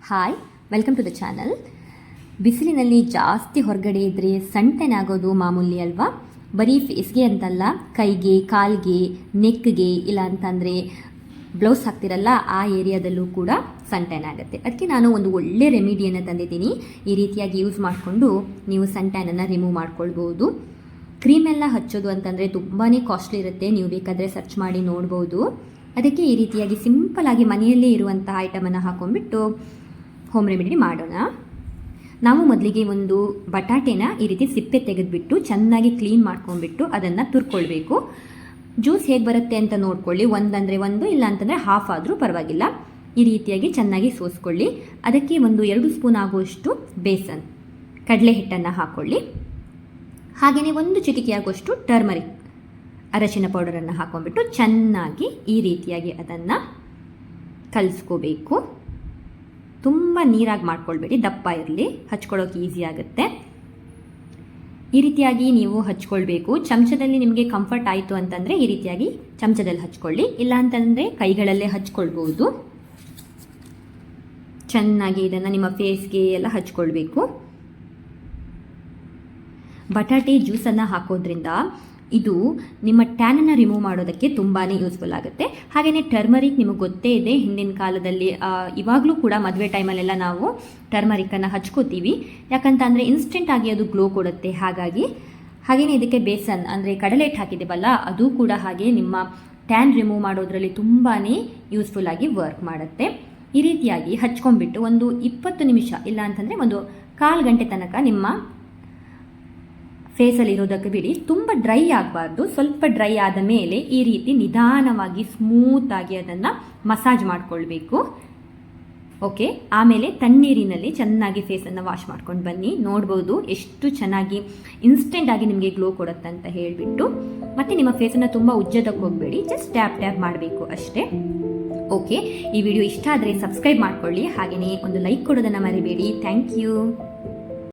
Hi, welcome to the channel. ಬಿಸಿಲಿನಲ್ಲಿ ಜಾಸ್ತಿ ಹೊರಗಡೆ ಇದ್ದರೆ ಸಣ್ಣ ಆಗೋದು ಮಾಮೂಲಿ ಅಲ್ವಾ? ಬರೀ ಫೇಸ್ಗೆ ಅಂತಲ್ಲ, ಕೈಗೆ, ಕಾಲ್ಗೆ, ನೆಕ್ಗೆ, ಇಲ್ಲ ಅಂತಂದರೆ ಬ್ಲೌಸ್ ಹಾಕ್ತಿರಲ್ಲ ಆ ಏರಿಯಾದಲ್ಲೂ ಕೂಡ ಸನ್ ಆಗುತ್ತೆ. ಅದಕ್ಕೆ ನಾನು ಒಂದು ಒಳ್ಳೆ ರೆಮಿಡಿಯನ್ನು ತಂದಿದ್ದೀನಿ. ಈ ರೀತಿಯಾಗಿ ಯೂಸ್ ಮಾಡಿಕೊಂಡು ನೀವು ಸನ್ ಟ್ಯಾನನ್ನು ರಿಮೂವ್ ಮಾಡ್ಕೊಳ್ಬೋದು. ಕ್ರೀಮೆಲ್ಲ ಹಚ್ಚೋದು ಅಂತಂದರೆ ತುಂಬಾ ಕಾಸ್ಟ್ಲಿ ಇರುತ್ತೆ. ನೀವು ಬೇಕಾದರೆ ಸರ್ಚ್ ಮಾಡಿ ನೋಡ್ಬೋದು. ಅದಕ್ಕೆ ಈ ರೀತಿಯಾಗಿ ಸಿಂಪಲ್ಲಾಗಿ ಮನೆಯಲ್ಲೇ ಇರುವಂಥ ಐಟಮನ್ನು ಹಾಕೊಂಡ್ಬಿಟ್ಟು ಹೋಮ್ ರೆಮಿಡಿ ಮಾಡೋಣ. ನಾವು ಮೊದಲಿಗೆ ಒಂದು ಬಟಾಟೆನ ಈ ರೀತಿ ಸಿಪ್ಪೆ ತೆಗೆದುಬಿಟ್ಟು ಚೆನ್ನಾಗಿ ಕ್ಲೀನ್ ಮಾಡ್ಕೊಂಡ್ಬಿಟ್ಟು ಅದನ್ನು ತುರ್ಕೊಳ್ಬೇಕು. ಜ್ಯೂಸ್ ಹೇಗೆ ಬರುತ್ತೆ ಅಂತ ನೋಡ್ಕೊಳ್ಳಿ. ಒಂದಂದರೆ ಒಂದು, ಇಲ್ಲ ಅಂತಂದರೆ ಹಾಫ್ ಆದರೂ ಪರವಾಗಿಲ್ಲ. ಈ ರೀತಿಯಾಗಿ ಚೆನ್ನಾಗಿ ಸೋಸ್ಕೊಳ್ಳಿ. ಅದಕ್ಕೆ ಒಂದು 2 ಸ್ಪೂನ್ ಆಗುವಷ್ಟು ಬೇಸನ್ ಕಡಲೆ ಹಿಟ್ಟನ್ನು ಹಾಕ್ಕೊಳ್ಳಿ. ಹಾಗೆಯೇ 1 ಚಿಟಿಕೆ ಆಗುವಷ್ಟು ಟರ್ಮರಿಕ್ ಅರಶಿನ ಪೌಡರನ್ನು ಹಾಕೊಂಡ್ಬಿಟ್ಟು ಚೆನ್ನಾಗಿ ಈ ರೀತಿಯಾಗಿ ಅದನ್ನು ಕಲಿಸ್ಕೋಬೇಕು. ತುಂಬ ನೀರಾಗಿ ಮಾಡ್ಕೊಳ್ಬೇಡಿ, ದಪ್ಪ ಇರಲಿ, ಹಚ್ಕೊಳ್ಳೋಕೆ ಈಸಿ ಆಗುತ್ತೆ. ಈ ರೀತಿಯಾಗಿ ನೀವು ಹಚ್ಕೊಳ್ಬೇಕು. ಚಮಚದಲ್ಲಿ ನಿಮಗೆ ಕಂಫರ್ಟ್ ಆಯಿತು ಅಂತಂದರೆ ಈ ರೀತಿಯಾಗಿ ಚಮಚದಲ್ಲಿ ಹಚ್ಕೊಳ್ಳಿ, ಇಲ್ಲ ಅಂತಂದರೆ ಕೈಗಳಲ್ಲೇ ಹಚ್ಕೊಳ್ಬೋದು. ಚೆನ್ನಾಗಿ ಇದನ್ನು ನಿಮ್ಮ ಫೇಸ್ಗೆ ಎಲ್ಲ ಹಚ್ಕೊಳ್ಬೇಕು. ಬಟಾಟೆ ಜ್ಯೂಸನ್ನು ಹಾಕೋದ್ರಿಂದ ಇದು ನಿಮ್ಮ ಟ್ಯಾನನ್ನು ರಿಮೂವ್ ಮಾಡೋದಕ್ಕೆ ತುಂಬಾ ಯೂಸ್ಫುಲ್ ಆಗುತ್ತೆ. ಹಾಗೆಯೇ ಟರ್ಮರಿಕ್ ನಿಮಗೆ ಗೊತ್ತೇ ಇದೆ, ಹಿಂದಿನ ಕಾಲದಲ್ಲಿ ಇವಾಗಲೂ ಕೂಡ ಮದುವೆ ಟೈಮಲ್ಲೆಲ್ಲ ನಾವು ಟರ್ಮರಿಕ್ಕನ್ನು ಹಚ್ಕೋತೀವಿ. ಯಾಕಂತಂದರೆ ಇನ್ಸ್ಟೆಂಟ್ ಆಗಿ ಅದು ಗ್ಲೋ ಕೊಡುತ್ತೆ. ಹಾಗೆಯೇ ಇದಕ್ಕೆ ಬೇಸನ್ ಅಂದರೆ ಕಡಲೆ ಹಿಟ್ಟು ಹಾಕಿದ್ದೇವಲ್ಲ, ಅದು ಕೂಡ ಹಾಗೆ ನಿಮ್ಮ ಟ್ಯಾನ್ ರಿಮೂವ್ ಮಾಡೋದ್ರಲ್ಲಿ ತುಂಬಾ ಯೂಸ್ಫುಲ್ ಆಗಿ ವರ್ಕ್ ಮಾಡುತ್ತೆ. ಈ ರೀತಿಯಾಗಿ ಹಚ್ಕೊಂಡ್ಬಿಟ್ಟು ಒಂದು 20 ನಿಮಿಷ, ಇಲ್ಲ ಅಂತಂದರೆ ಒಂದು 1/4 ಗಂಟೆ ತನಕ ನಿಮ್ಮ ಫೇಸಲ್ಲಿ ಇರೋದಕ್ಕೆ ಬಿಡಿ. ತುಂಬ ಡ್ರೈ ಆಗಬಾರ್ದು. ಸ್ವಲ್ಪ ಡ್ರೈ ಆದ ಮೇಲೆ ಈ ರೀತಿ ನಿಧಾನವಾಗಿ ಸ್ಮೂತಾಗಿ ಅದನ್ನು ಮಸಾಜ್ ಮಾಡಿಕೊಳ್ಬೇಕು. ಓಕೆ, ಆಮೇಲೆ ತಣ್ಣೀರಿನಲ್ಲಿ ಚೆನ್ನಾಗಿ ಫೇಸನ್ನು ವಾಶ್ ಮಾಡ್ಕೊಂಡು ಬನ್ನಿ. ನೋಡ್ಬೋದು ಎಷ್ಟು ಚೆನ್ನಾಗಿ ಇನ್ಸ್ಟೆಂಟ್ ಆಗಿ ನಿಮಗೆ ಗ್ಲೋ ಕೊಡುತ್ತೆ ಅಂತ ಹೇಳಿಬಿಟ್ಟು. ಮತ್ತು ನಿಮ್ಮ ಫೇಸನ್ನು ತುಂಬ ಉಜ್ಜೋದಕ್ಕೆ ಹೋಗಬೇಡಿ, ಜಸ್ಟ್ ಟ್ಯಾಪ್ ಮಾಡಬೇಕು ಅಷ್ಟೇ. ಓಕೆ, ಈ ವಿಡಿಯೋ ಇಷ್ಟ ಆದರೆ ಸಬ್ಸ್ಕ್ರೈಬ್ ಮಾಡ್ಕೊಳ್ಳಿ. ಹಾಗೆಯೇ ಒಂದು ಲೈಕ್ ಕೊಡೋದನ್ನು ಮರಿಬೇಡಿ. Thank you.